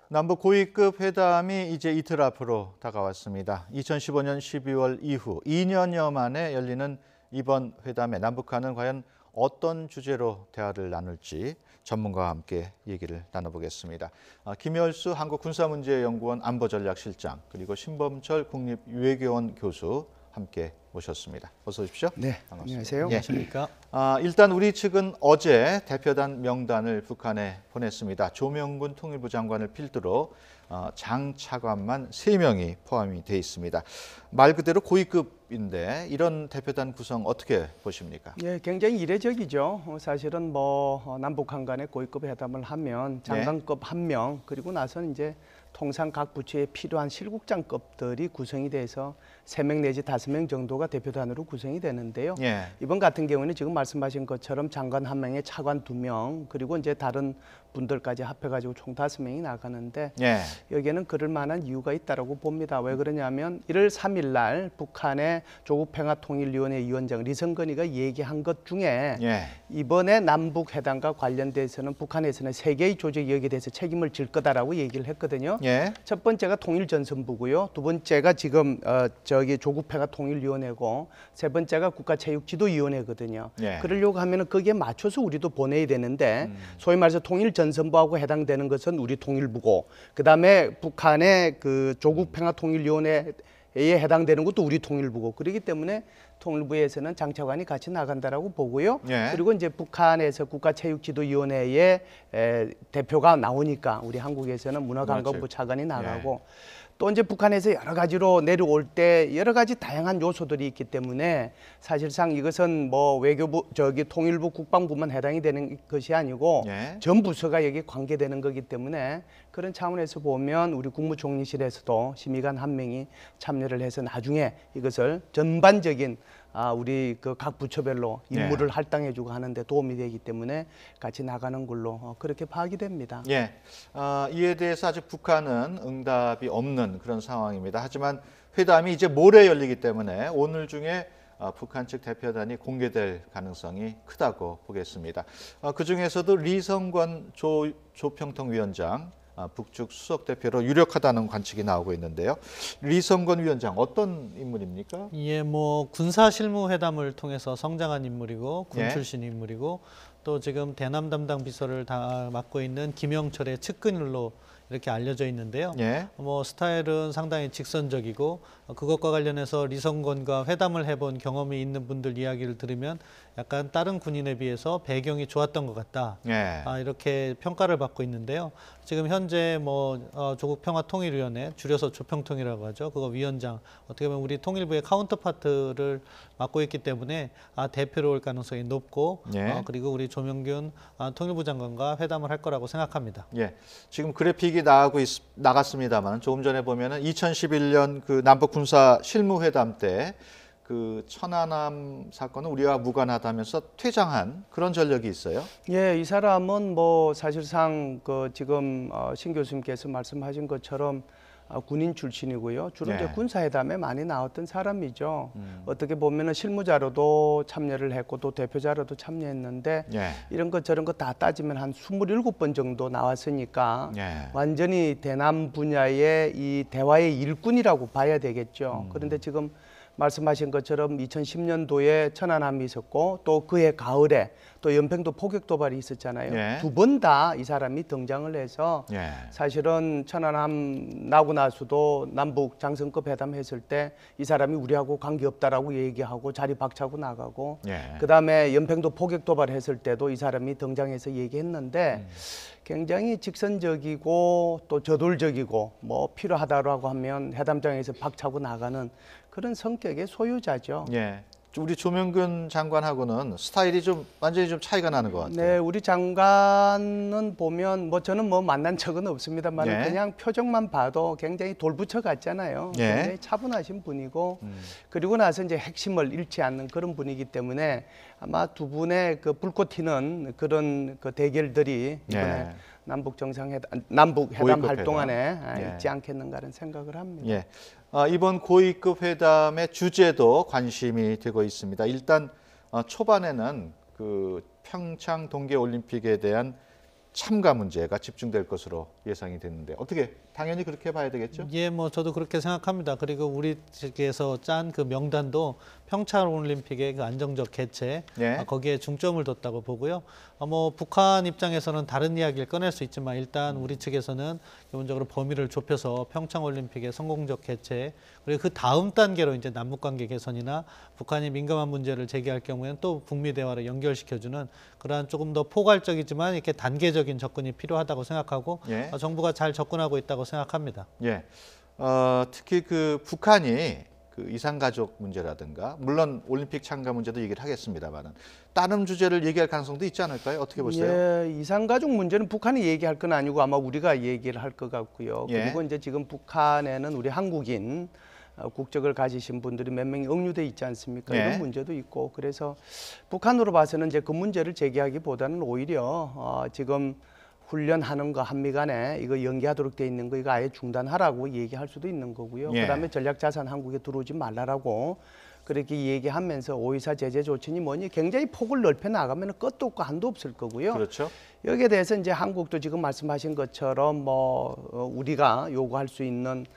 남북 고위급 회담이 이제 이틀 앞으로 다가왔습니다. 2015년 12월 이후 2년여 만에 열리는 이번 회담에 남북한은 과연 어떤 주제로 대화를 나눌지 전문가와 함께 얘기를 나눠보겠습니다. 김열수 한국군사문제연구원 안보전략실장 그리고 신범철 국립외교원 교수 함께 모셨습니다. 어서 오십시오. 네, 반갑습니다. 안녕하세요. 안녕하십니까? 일단 우리 측은 어제 대표단 명단을 북한에 보냈습니다. 조명군 통일부 장관을 필두로 장 차관만 3명이 포함이 돼 있습니다. 말 그대로 고위급인데 이런 대표단 구성 어떻게 보십니까? 예, 굉장히 이례적이죠. 사실은 남북한 간의 고위급 회담을 하면 장관급 1명 그리고 나서는 이제 통상 각 부처에 필요한 실국장급들이 구성이 돼서 3명 내지 5명 정도가 대표단으로 구성이 되는데요. 예. 이번 같은 경우는 지금 말씀하신 것처럼 장관 1명에 차관 2명 그리고 이제 다른 분들까지 합해가지고 총 5명이 나가는데 예. 여기에는 그럴 만한 이유가 있다고 봅니다. 왜 그러냐면 1월 3일 날 북한의 조국평화통일위원회 위원장 리성건이가 얘기한 것 중에 이번에 남북회담과 관련돼서는 북한에서는 3개의 조직이 여기에 대해서 책임을 질 거다라고 얘기를 했거든요. 첫 번째가 통일전선부고요. 두 번째가 지금 조국평화통일위원회고 세 번째가 국가체육지도위원회거든요. 그러려고 하면은 거기에 맞춰서 우리도 보내야 되는데 소위 말해서 통일전선부하고 해당되는 것은 우리 통일부고 그다음에 북한의 그 조국평화통일위원회에 해당되는 것도 우리 통일부고 그렇기 때문에 통일부에서는 장차관이 같이 나간다라고 보고요. 그리고 이제 북한에서 국가체육지도위원회의 대표가 나오니까 우리 한국에서는 문화관광부 차관이 나가고 또 이제 북한에서 여러 가지로 내려올 때 여러 가지 다양한 요소들이 있기 때문에 사실상 이것은 외교부 통일부 국방부만 해당이 되는 것이 아니고 전 부서가 여기 관계되는 거기 때문에 그런 차원에서 보면 우리 국무총리실에서도 심의관 1명이 참여를 해서 나중에 이것을 전반적인 우리 그 각 부처별로 임무를 할당해주고 하는데 도움이 되기 때문에 같이 나가는 걸로 그렇게 파악이 됩니다. 이에 대해서 아직 북한은 응답이 없는 그런 상황입니다. 하지만 회담이 이제 모레 열리기 때문에 오늘 중에 북한 측 대표단이 공개될 가능성이 크다고 보겠습니다. 그중에서도 리성권 조평통위원장 북측 수석 대표로 유력하다는 관측이 나오고 있는데요. 리성권 위원장 어떤 인물입니까? 군사 실무 회담을 통해서 성장한 인물이고 군 출신 인물이고 또 지금 대남 담당 비서를 다 맡고 있는 김영철의 측근으로 이렇게 알려져 있는데요. 스타일은 상당히 직선적이고 그것과 관련해서 리성권과 회담을 해본 경험이 있는 분들 이야기를 들으면 약간 다른 군인에 비해서 배경이 좋았던 것 같다. 이렇게 평가를 받고 있는데요. 지금 현재 조국평화통일위원회 줄여서 조평통이라고 하죠. 그거 위원장 어떻게 보면 우리 통일부의 카운터파트를 맡고 있기 때문에 대표로 올 가능성이 높고 그리고 우리 조명균 통일부 장관과 회담을 할 거라고 생각합니다. 지금 그래픽이 나갔습니다만 조금 전에 보면은 2011년 그 남북 군사 실무회담 때 그 천안함 사건은 우리와 무관하다면서 퇴장한 그런 전력이 있어요? 이 사람은 사실상 지금 신 교수님께서 말씀하신 것처럼 군인 출신이고요. 주로 이제 군사회담에 많이 나왔던 사람이죠. 어떻게 보면은 실무자로도 참여를 했고 또 대표자로도 참여했는데 이런 것 저런 거 다 따지면 한 27번 정도 나왔으니까 완전히 대남 분야의 이 대화의 일꾼이라고 봐야 되겠죠. 그런데 지금 말씀하신 것처럼 2010년도에 천안함이 있었고 또 그해 가을에 또 연평도 포격 도발이 있었잖아요. 2번 다 이 사람이 등장을 해서 사실은 천안함 나고 나서도 남북 장성급 회담했을 때 이 사람이 우리하고 관계없다라고 얘기하고 자리 박차고 나가고 그다음에 연평도 포격 도발했을 때도 이 사람이 등장해서 얘기했는데 굉장히 직선적이고 또 저돌적이고 필요하다라고 하면 회담장에서 박차고 나가는 그런 성격의 소유자죠. 우리 조명균 장관하고는 스타일이 완전히 좀 차이가 나는 것 같아요. 네, 우리 장관은 보면 저는 만난 적은 없습니다만 그냥 표정만 봐도 굉장히 돌부처 같잖아요. 굉장히 차분하신 분이고 그리고 나서 이제 핵심을 잃지 않는 그런 분이기 때문에 아마 두 분의 그 불꽃 튀는 그런 그 대결들이 이번에 남북 회담 할 동안에 있지 않겠는가라는 생각을 합니다. 이번 고위급 회담의 주제도 관심이 되고 있습니다. 일단 초반에는 그 평창 동계올림픽에 대한 참가 문제가 집중될 것으로 예상이 됐는데 어떻게 당연히 그렇게 봐야 되겠죠? 예, 뭐 저도 그렇게 생각합니다. 그리고 우리 측에서 짠 그 명단도 평창 올림픽의 그 안정적 개최 예. 거기에 중점을 뒀다고 보고요. 뭐 북한 입장에서는 다른 이야기를 꺼낼 수 있지만 일단 우리 측에서는 기본적으로 범위를 좁혀서 평창 올림픽의 성공적 개최 그리고 그 다음 단계로 이제 남북 관계 개선이나 북한이 민감한 문제를 제기할 경우에는 또 북미 대화를 연결시켜주는 그러한 조금 더 포괄적이지만 이렇게 단계적인 접근이 필요하다고 생각하고 예. 정부가 잘 접근하고 있다고 생각합니다. 예. 특히 그 북한이 그 이산가족 문제라든가 물론 올림픽 참가 문제도 얘기를 하겠습니다만은 다른 주제를 얘기할 가능성도 있지 않을까요? 어떻게 보세요? 예, 이산가족 문제는 북한이 얘기할 건 아니고 아마 우리가 얘기를 할 것 같고요. 예. 그리고 이제 지금 북한에는 우리 한국인 국적을 가지신 분들이 몇 명이 억류돼 있지 않습니까? 예. 이런 문제도 있고 그래서 북한으로 봐서는 이제 그 문제를 제기하기보다는 오히려 지금 훈련하는 거 한미 간에 이거 연기하도록 돼 있는 거 이거 아예 중단하라고 얘기할 수도 있는 거고요. 예. 그다음에 전략자산 한국에 들어오지 말라라고 그렇게 얘기하면서 5.24 제재 조치니 뭐니 굉장히 폭을 넓혀 나가면 끝도 없고 한도 없을 거고요. 그렇죠. 여기에 대해서 이제 한국도 지금 말씀하신 것처럼 우리가 요구할 수 있는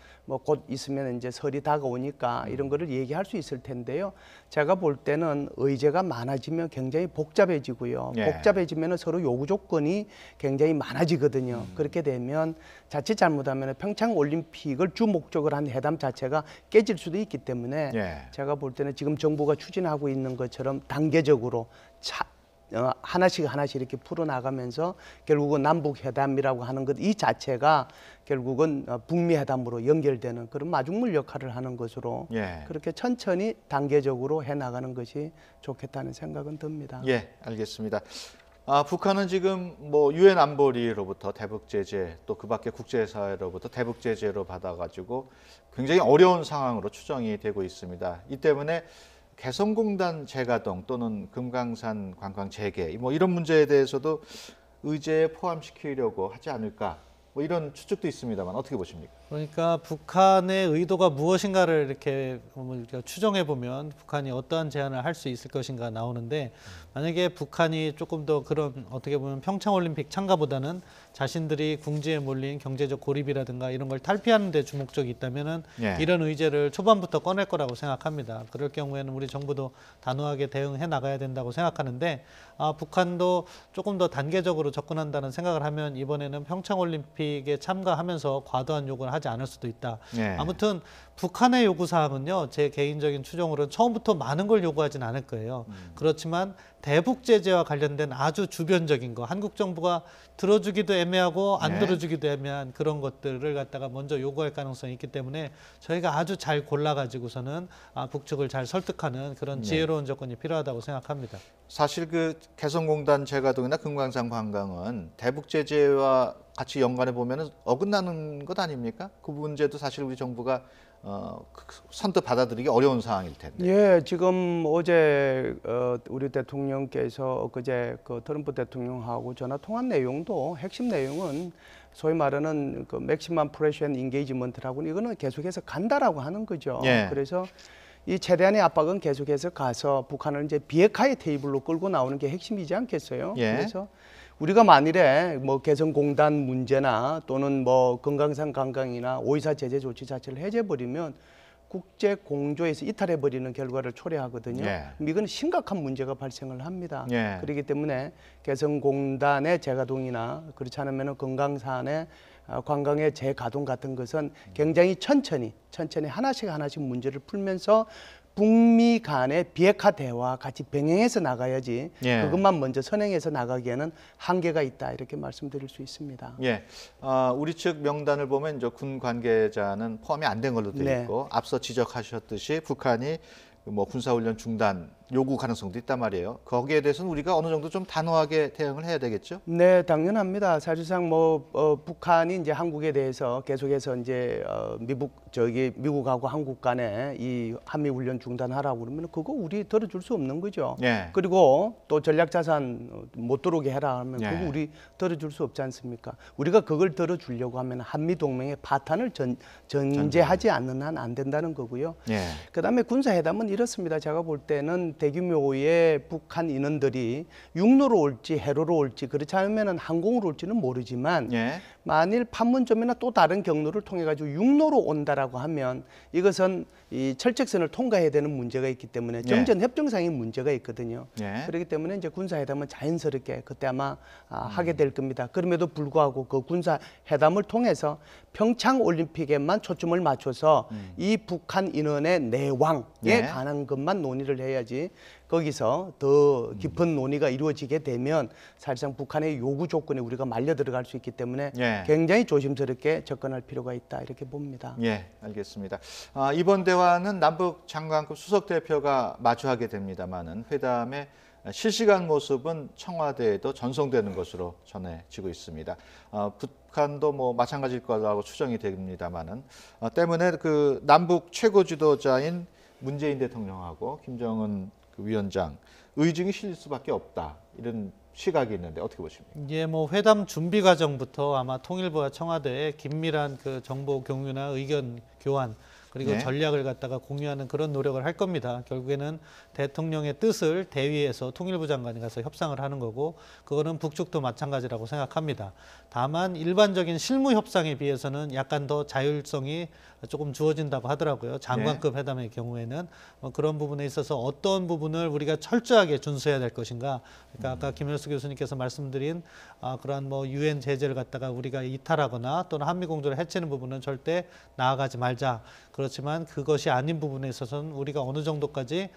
곧 있으면 이제 설이 다가오니까 이런 거를 얘기할 수 있을 텐데요. 제가 볼 때는 의제가 많아지면 굉장히 복잡해지고요. 예. 복잡해지면 서로 요구 조건이 굉장히 많아지거든요. 그렇게 되면 자칫 잘못하면 평창 올림픽을 주 목적으로 한 회담 자체가 깨질 수도 있기 때문에 예. 제가 볼 때는 지금 정부가 추진하고 있는 것처럼 단계적으로 하나씩 이렇게 풀어나가면서 결국은 남북회담이라고 하는 것 이 자체가 결국은 북미회담으로 연결되는 그런 마중물 역할을 하는 것으로 예. 그렇게 천천히 단계적으로 해나가는 것이 좋겠다는 생각은 듭니다. 예, 알겠습니다. 북한은 지금 뭐 유엔 안보리로부터 대북 제재 또 그밖에 국제사회로부터 대북 제재로 받아가지고 굉장히 어려운 상황으로 추정이 되고 있습니다. 이 때문에 개성공단 재가동 또는 금강산 관광 재개 뭐 이런 문제에 대해서도 의제에 포함시키려고 하지 않을까 뭐 이런 추측도 있습니다만 어떻게 보십니까? 그러니까 북한의 의도가 무엇인가를 이렇게 추정해 보면 북한이 어떠한 제안을 할 수 있을 것인가 나오는데 만약에 북한이 조금 더 그런 어떻게 보면 평창올림픽 참가보다는 자신들이 궁지에 몰린 경제적 고립이라든가 이런 걸 탈피하는 데 주목적이 있다면은 예. 이런 의제를 초반부터 꺼낼 거라고 생각합니다. 그럴 경우에는 우리 정부도 단호하게 대응해 나가야 된다고 생각하는데 북한도 조금 더 단계적으로 접근한다는 생각을 하면 이번에는 평창올림픽에 참가하면서 과도한 요구를 하지 않을 수도 있다. 예. 아무튼 북한의 요구사항은요. 제 개인적인 추정으로는 처음부터 많은 걸 요구하진 않을 거예요. 그렇지만 대북 제재와 관련된 아주 주변적인 거 한국 정부가 들어주기도 애매하고 안 네. 들어주기도 애매한 그런 것들을 갖다가 먼저 요구할 가능성이 있기 때문에 저희가 아주 잘 골라가지고서는 북측을 잘 설득하는 그런 지혜로운 접근이 필요하다고 생각합니다. 사실 그 개성공단 재가동이나 금강산 관광은 대북 제재와 같이 연관해 보면은 어긋나는 것 아닙니까? 그 문제도 사실 우리 정부가 선뜻 받아들이기 어려운 상황일 텐데. 예, 지금 어제 우리 대통령께서 그제 그 트럼프 대통령하고 전화 통한 내용도 핵심 내용은 소위 말하는 그 맥시멈 프레셔 앤 인게이지먼트라고는 이거는 계속해서 간다라고 하는 거죠. 예. 그래서 이 최대한의 압박은 계속해서 가서 북한을 이제 비핵화의 테이블로 끌고 나오는 게 핵심이지 않겠어요? 예. 그래서 우리가 만일에 뭐 개성공단 문제나 또는 뭐 금강산 관광이나 5.24 제재 조치 자체를 해제해버리면 국제 공조에서 이탈해버리는 결과를 초래하거든요. 예. 이건 심각한 문제가 발생을 합니다. 예. 그렇기 때문에 개성공단의 재가동이나 그렇지 않으면 금강산의 관광의 재가동 같은 것은 굉장히 천천히 하나씩 문제를 풀면서 북미 간의 비핵화 대화와 같이 병행해서 나가야지 예. 그것만 먼저 선행해서 나가기에는 한계가 있다 이렇게 말씀드릴 수 있습니다. 예, 우리 측 명단을 보면 이제 군 관계자는 포함이 안 된 걸로 되어 네. 있고 앞서 지적하셨듯이 북한이 뭐 군사훈련 중단 요구 가능성도 있단 말이에요. 거기에 대해서는 우리가 어느 정도 좀 단호하게 대응을 해야 되겠죠? 네, 당연합니다. 사실상 북한이 이제 한국에 대해서 계속해서 이제 미국하고 한국 간에 이 한미 훈련 중단하라고 그러면 그거 우리 들어줄 수 없는 거죠. 예. 그리고 또 전략자산 못 들어오게 해라 하면 예. 그거 우리 들어줄 수 없지 않습니까? 우리가 그걸 들어주려고 하면 한미 동맹의 파탄을 전제하지 않는 한 안 된다는 거고요. 예. 그다음에 군사회담은 이렇습니다. 제가 볼 때는 대규모의 북한 인원들이 육로로 올지 해로로 올지 그렇지 않으면 항공으로 올지는 모르지만 예. 만일 판문점이나 또 다른 경로를 통해 가지고 육로로 온다라고 하면 이것은 이 철책선을 통과해야 되는 문제가 있기 때문에 정전 협정상의 문제가 있거든요. 예. 그렇기 때문에 이제 군사회담은 자연스럽게 그때 아마 하게 될 겁니다. 그럼에도 불구하고 그 군사회담을 통해서 평창 올림픽에만 초점을 맞춰서 이 북한 인원의 내왕에 관한 것만 논의를 해야지 거기서 더 깊은 논의가 이루어지게 되면 사실상 북한의 요구 조건에 우리가 말려 들어갈 수 있기 때문에 굉장히 조심스럽게 접근할 필요가 있다 이렇게 봅니다. 예, 알겠습니다. 이번 대화는 남북 장관급 수석 대표가 마주하게 됩니다만은 회담의 실시간 모습은 청와대에도 전송되는 것으로 전해지고 있습니다. 북한도 뭐 마찬가지일 거라고 추정이 됩니다만은 때문에 그 남북 최고 지도자인 문재인 대통령하고 김정은 그 위원장 의중이 실릴 수밖에 없다 이런 시각이 있는데 어떻게 보십니까? 예, 뭐 회담 준비 과정부터 아마 통일부와 청와대의 긴밀한 그 정보 공유나 의견 교환 그리고 전략을 갖다가 공유하는 그런 노력을 할 겁니다. 결국에는 대통령의 뜻을 대위에서 통일부 장관이 가서 협상을 하는 거고 그거는 북측도 마찬가지라고 생각합니다. 다만 일반적인 실무 협상에 비해서는 약간 더 자율성이 조금 주어진다고 하더라고요. 장관급 회담의 경우에는 그런 부분에 있어서 어떤 부분을 우리가 철저하게 준수해야 될 것인가. 그러니까 아까 김현수 교수님께서 말씀드린 그러한 뭐 유엔 제재를 갖다가 우리가 이탈하거나 또는 한미 공조를 해치는 부분은 절대 나아가지 말자. 그렇지만 그것이 아닌 부분에 있어서는 우리가 어느 정도까지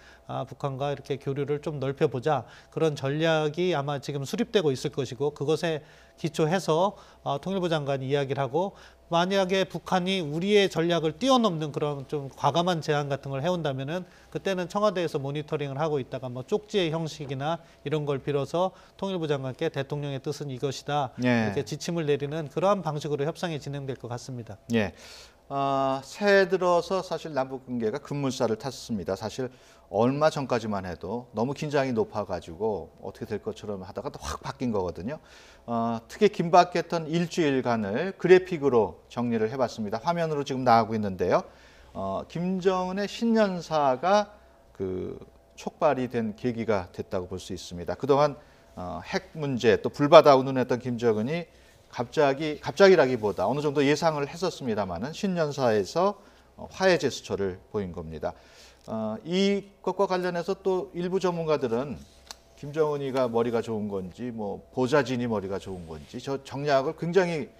북한과 이렇게 교류를 좀 넓혀보자. 그런 전략이 아마 지금 수립되고 있을 것이고 그것에 기초해서 통일부 장관이 이야기를 하고 만약에 북한이 우리의 전략을 뛰어넘는 그런 좀 과감한 제안 같은 걸 해온다면은 그때는 청와대에서 모니터링을 하고 있다가 뭐 쪽지의 형식이나 이런 걸 빌어서 통일부 장관께 대통령의 뜻은 이것이다 이렇게 지침을 내리는 그러한 방식으로 협상이 진행될 것 같습니다. 예. 새해 들어서 사실 남북 관계가 급물살을 탔습니다. 사실 얼마 전까지만 해도 너무 긴장이 높아가지고 어떻게 될 것처럼 하다가 또 확 바뀐 거거든요. 특히 긴박했던 일주일간을 그래픽으로 정리를 해봤습니다. 화면으로 지금 나가고 있는데요. 김정은의 신년사가 그 촉발이 된 계기가 됐다고 볼 수 있습니다. 그동안 핵 문제 또 불바다 운운했던 김정은이 갑자기라기보다 어느 정도 예상을 했었습니다만은 신년사에서 화해 제스처를 보인 겁니다. 이것과 관련해서 또 일부 전문가들은 김정은이가 머리가 좋은 건지 뭐 보좌진이 머리가 좋은 건지 저 정략을 굉장히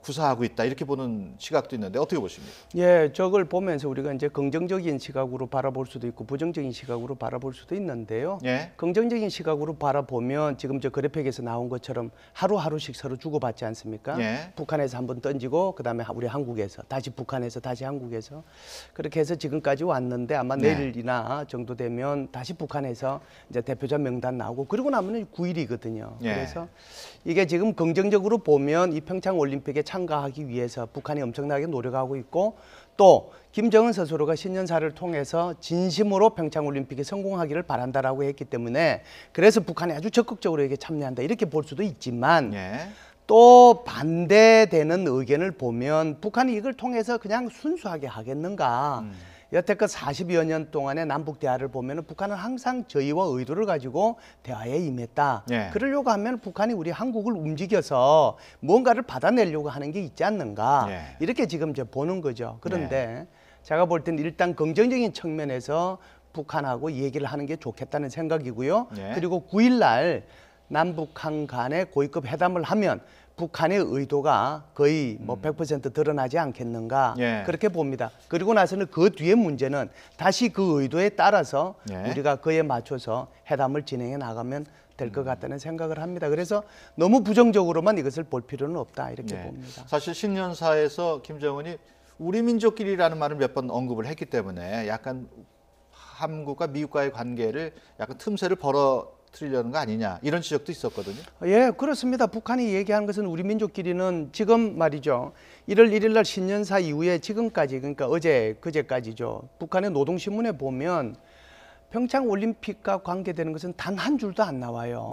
구사하고 있다 이렇게 보는 시각도 있는데 어떻게 보십니까? 예, 저걸 보면서 우리가 이제 긍정적인 시각으로 바라볼 수도 있고 부정적인 시각으로 바라볼 수도 있는데요. 긍정적인 시각으로 바라보면 지금 저 그래픽에서 나온 것처럼 하루하루씩 서로 주고받지 않습니까? 북한에서 한번 던지고 그다음에 우리 한국에서 다시 북한에서 다시 한국에서 그렇게 해서 지금까지 왔는데 아마 내일이나 정도 되면 다시 북한에서 이제 대표자 명단 나오고 그러고 나면은 9일이거든요. 그래서 이게 지금 긍정적으로 보면 이 평창 올림픽에 참가하기 위해서 북한이 엄청나게 노력하고 있고 또 김정은 스스로가 신년사를 통해서 진심으로 평창 올림픽에 성공하기를 바란다라고 했기 때문에 그래서 북한이 아주 적극적으로 이게 참여한다 이렇게 볼 수도 있지만 또 반대되는 의견을 보면 북한이 이걸 통해서 그냥 순수하게 하겠는가? 여태껏 40여 년 동안의 남북 대화를 보면 북한은 항상 저희와 의도를 가지고 대화에 임했다. 그러려고 하면 북한이 우리 한국을 움직여서 뭔가를 받아내려고 하는 게 있지 않는가. 이렇게 지금 이제 보는 거죠. 그런데 제가 볼 때는 일단 긍정적인 측면에서 북한하고 얘기를 하는 게 좋겠다는 생각이고요. 그리고 9일 날 남북한 간의 고위급 회담을 하면 북한의 의도가 거의 뭐 100% 드러나지 않겠는가 그렇게 봅니다. 그리고 나서는 그 뒤에 문제는 다시 그 의도에 따라서 우리가 그에 맞춰서 회담을 진행해 나가면 될 것 같다는 생각을 합니다. 그래서 너무 부정적으로만 이것을 볼 필요는 없다 이렇게 봅니다. 사실 신년사에서 김정은이 우리 민족끼리라는 말을 몇 번 언급을 했기 때문에 약간 한국과 미국과의 관계를 약간 틈새를 벌어뜨리려는 거 아니냐 이런 지적도 있었거든요. 예, 그렇습니다. 북한이 얘기하는 것은 우리 민족끼리는 지금 말이죠. 1월 1일 날 신년사 이후에 지금까지 그러니까 그제까지죠. 북한의 노동신문에 보면 평창 올림픽과 관계되는 것은 단 한 줄도 안 나와요.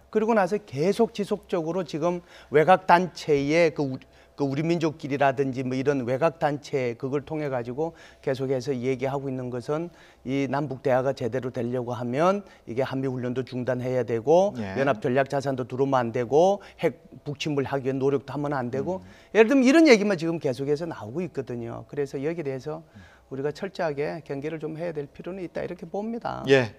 그리고 나서 계속 지속적으로 지금 외곽 단체의 그 우리 민족끼리라든지 뭐 이런 외곽 단체 그걸 통해 가지고 계속해서 얘기하고 있는 것은 이 남북 대화가 제대로 되려고 하면 이게 한미 훈련도 중단해야 되고 연합 전략 자산도 들어오면 안 되고 핵 북침을 하기 위한 노력도 하면 안 되고 예를 들면 이런 얘기만 지금 계속해서 나오고 있거든요. 그래서 여기에 대해서 우리가 철저하게 경계를 좀 해야 될 필요는 있다 이렇게 봅니다. 예,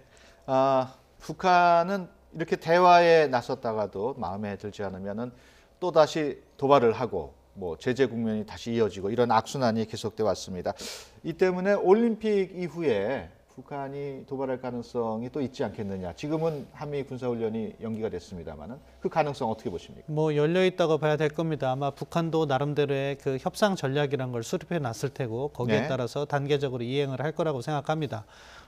북한은 이렇게 대화에 나섰다가도 마음에 들지 않으면은 또 다시 도발을 하고 뭐 제재 국면이 다시 이어지고 이런 악순환이 계속돼 왔습니다. 이 때문에 올림픽 이후에 북한이 도발할 가능성이 또 있지 않겠느냐. 지금은 한미 군사훈련이 연기가 됐습니다만은 그 가능성 어떻게 보십니까? 뭐 열려 있다고 봐야 될 겁니다. 아마 북한도 나름대로의 그 협상 전략이란 걸 수립해 놨을 테고 거기에 따라서 단계적으로 이행을 할 거라고 생각합니다.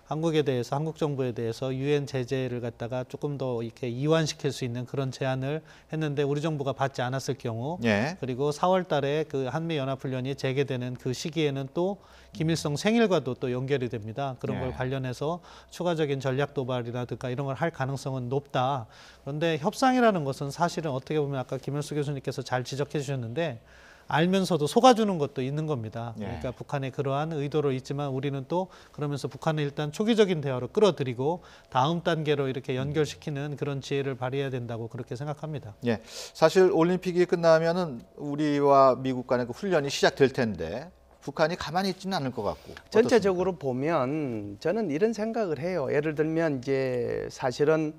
한국에 대해서 한국 정부에 대해서 유엔 제재를 갖다가 조금 더 이렇게 이완시킬 수 있는 그런 제안을 했는데 우리 정부가 받지 않았을 경우 그리고 4월달에 그 한미 연합훈련이 재개되는 그 시기에는 또 김일성 생일과도 또 연결이 됩니다. 그런 걸 관련해서 추가적인 전략 도발이라든가 이런 걸 할 가능성은 높다. 그런데 협상이라는 것은 사실은 어떻게 보면 아까 김현수 교수님께서 잘 지적해 주셨는데 알면서도 속아주는 것도 있는 겁니다. 그러니까 북한의 그러한 의도로 있지만 우리는 또 그러면서 북한을 일단 초기적인 대화로 끌어들이고 다음 단계로 이렇게 연결시키는 그런 지혜를 발휘해야 된다고 그렇게 생각합니다. 예, 사실 올림픽이 끝나면은 우리와 미국 간의 그 훈련이 시작될 텐데 북한이 가만히 있지는 않을 것 같고. 전체적으로 보면 저는 이런 생각을 해요. 예를 들면 이제 사실은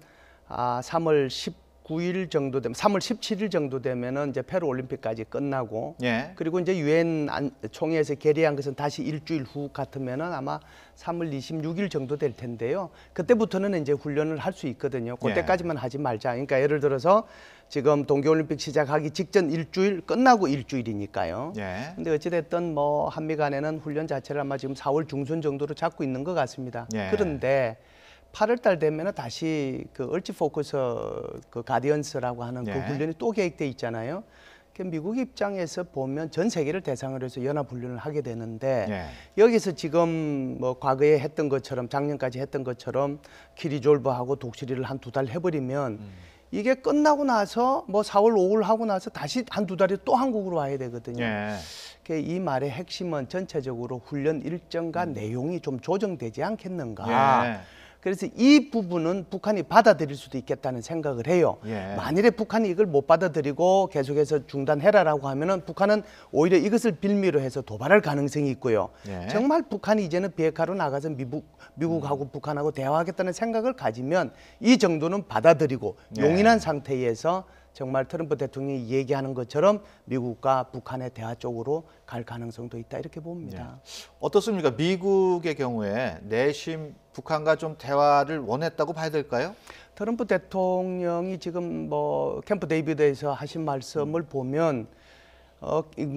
3월 19일 정도 되면 3월 17일 정도 되면은 이제 페루 올림픽까지 끝나고 그리고 이제 유엔 총회에서 결의한 것은 다시 일주일 후 같으면은 아마 3월 26일 정도 될 텐데요. 그때부터는 이제 훈련을 할 수 있거든요. 그때까지만 하지 말자. 그러니까 예를 들어서 지금 동계올림픽 시작하기 직전 일주일, 끝나고 일주일이니까요. 근데 어찌됐든 뭐 한미 간에는 훈련 자체를 아마 지금 4월 중순 정도로 잡고 있는 것 같습니다. 그런데 8월 달 되면은 다시 그 얼지 포커스 그 가디언스라고 하는 그 훈련이 또 계획돼 있잖아요. 그 미국 입장에서 보면 전 세계를 대상으로 해서 연합 훈련을 하게 되는데 여기서 지금 뭐 과거에 했던 것처럼 작년까지 했던 것처럼 키리졸브하고 독수리를 한 2달 해버리면 이게 끝나고 나서 뭐 4월 5일 하고 나서 다시 한 2달이 또 한국으로 와야 되거든요. 이 말의 핵심은 전체적으로 훈련 일정과 내용이 좀 조정되지 않겠는가. 그래서 이 부분은 북한이 받아들일 수도 있겠다는 생각을 해요. 만일에 북한이 이걸 못 받아들이고 계속해서 중단해라라고 하면은 북한은 오히려 이것을 빌미로 해서 도발할 가능성이 있고요. 정말 북한이 이제는 비핵화로 나가서 미국하고 북한하고 대화하겠다는 생각을 가지면 이 정도는 받아들이고 용인한 상태에서 정말 트럼프 대통령이 얘기하는 것처럼 미국과 북한의 대화 쪽으로 갈 가능성도 있다 이렇게 봅니다. 어떻습니까? 미국의 경우에 내심 북한과 좀 대화를 원했다고 봐야 될까요? 트럼프 대통령이 지금 뭐 캠프 데이비드에서 하신 말씀을 보면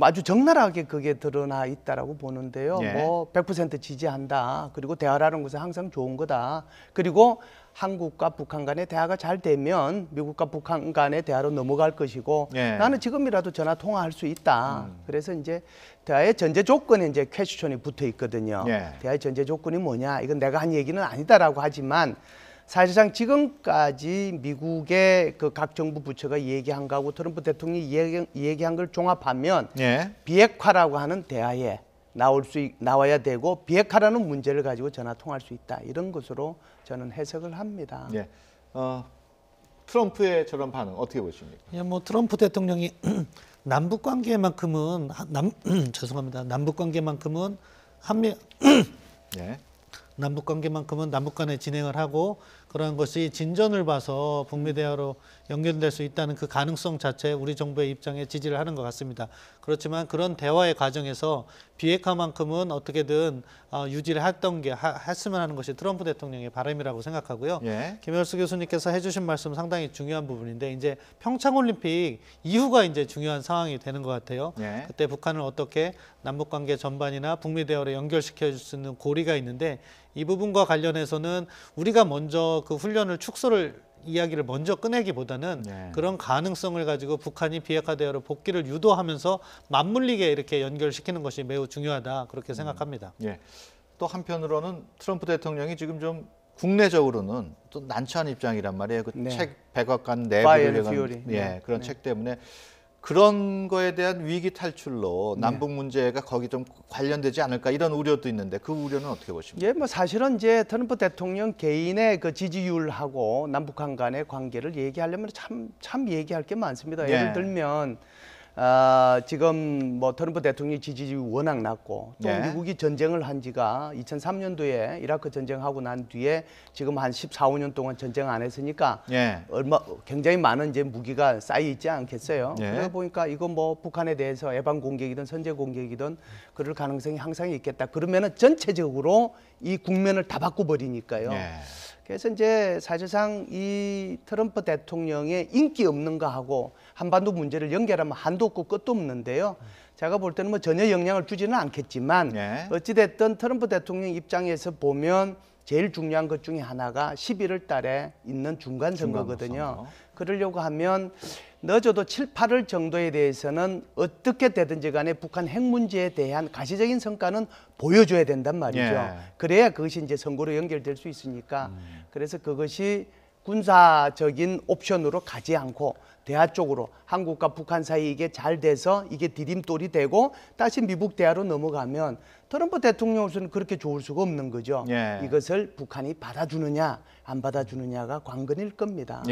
아주 적나라하게 그게 드러나 있다라고 보는데요. 뭐 100% 지지한다. 그리고 대화라는 것은 항상 좋은 거다. 그리고 한국과 북한 간의 대화가 잘 되면 미국과 북한 간의 대화로 넘어갈 것이고 나는 지금이라도 전화 통화할 수 있다. 그래서 이제 대화의 전제 조건에 이제 퀘스천이 붙어 있거든요. 대화의 전제 조건이 뭐냐? 이건 내가 한 얘기는 아니다라고 하지만 사실상 지금까지 미국의 그 각 정부 부처가 얘기한 거하고 트럼프 대통령이 얘기한 걸 종합하면 비핵화라고 하는 대화에 나와야 되고 비핵화라는 문제를 가지고 전화 통화할 수 있다. 이런 것으로 저는 해석을 합니다. 트럼프의 저런 반응 어떻게 보십니까? 뭐 트럼프 대통령이 남북 관계만큼은 죄송합니다. 남북 관계만큼은 남북 관계만큼은 남북 간에 진행을 하고 그러한 것이 진전을 봐서 북미 대화로 연결될 수 있다는 그 가능성 자체 우리 정부의 입장에 지지를 하는 것 같습니다. 그렇지만 그런 대화의 과정에서 비핵화만큼은 어떻게든 유지를 했으면 하는 것이 트럼프 대통령의 바람이라고 생각하고요. 김열수 교수님께서 해주신 말씀 상당히 중요한 부분인데 이제 평창올림픽 이후가 이제 중요한 상황이 되는 것 같아요. 그때 북한을 어떻게 남북관계 전반이나 북미 대화로 연결시켜 줄 수 있는 고리가 있는데 이 부분과 관련해서는 우리가 먼저 그 훈련을 이야기를 먼저 꺼내기보다는 그런 가능성을 가지고 북한이 비핵화 대화로 복귀를 유도하면서 맞물리게 이렇게 연결시키는 것이 매우 중요하다 그렇게 생각합니다. 또 한편으로는 트럼프 대통령이 지금 좀 국내적으로는 또 난처한 입장이란 말이에요. 그 책 백악관 내부를 그런 책 때문에 그런 거에 대한 위기 탈출로 남북 문제가 거기 좀 관련되지 않을까 이런 우려도 있는데 그 우려는 어떻게 보십니까? 예, 뭐 사실은 이제 트럼프 대통령 개인의 그 지지율하고 남북한 간의 관계를 얘기하려면 참 얘기할 게 많습니다. 예를 들면 지금 뭐 트럼프 대통령 지지율이 워낙 낮고 또 미국이 전쟁을 한 지가 2003년도에 이라크 전쟁하고 난 뒤에 지금 한 14, 15년 동안 전쟁 안 했으니까 굉장히 많은 이제 무기가 쌓여 있지 않겠어요. 그러다 보니까 이거 뭐 북한에 대해서 예방 공격이든 선제 공격이든 그럴 가능성이 항상 있겠다. 그러면은 전체적으로 이 국면을 다 바꿔버리니까요. 그래서 이제 사실상 이 트럼프 대통령의 인기 없는 거하고 한반도 문제를 연결하면 한도 없고 끝도 없는데요. 제가 볼 때는 뭐 전혀 영향을 주지는 않겠지만 어찌됐든 트럼프 대통령 입장에서 보면 제일 중요한 것 중에 하나가 11월 달에 있는 중간 선거거든요. 그러려고 하면 늦어도 7, 8월 정도에 대해서는 어떻게 되든지 간에 북한 핵 문제에 대한 가시적인 성과는 보여줘야 된단 말이죠. 그래야 그것이 이제 선거로 연결될 수 있으니까 그래서 그것이 군사적인 옵션으로 가지 않고 대화 쪽으로 한국과 북한 사이 이게 잘 돼서 이게 디딤돌이 되고 다시 미국 대화로 넘어가면 트럼프 대통령으로서는 그렇게 좋을 수가 없는 거죠. 이것을 북한이 받아주느냐 안 받아주느냐가 관건일 겁니다.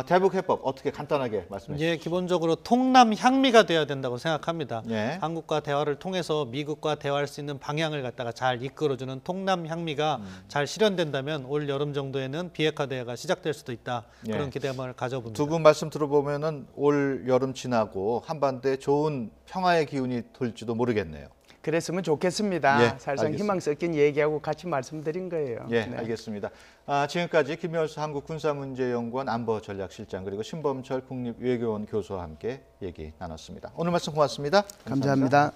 대북 해법 어떻게 간단하게 말씀해 주시죠. 기본적으로 통남 향미가 돼야 된다고 생각합니다. 한국과 대화를 통해서 미국과 대화할 수 있는 방향을 갖다가 잘 이끌어주는 통남 향미가 잘 실현된다면 올 여름 정도에는 비핵화 대화가 시작될 수도 있다. 그런 기대감을 가져봅니다. 두 분 말씀 들어보면은 올 여름 지나고 한반도에 좋은 평화의 기운이 돌지도 모르겠네요. 그랬으면 좋겠습니다. 사실상 희망 섞인 얘기하고 같이 말씀드린 거예요. 알겠습니다. 지금까지 김여수 한국군사문제연구원 안보전략실장 그리고 신범철 국립외교원 교수와 함께 얘기 나눴습니다. 오늘 말씀 고맙습니다. 감사합니다.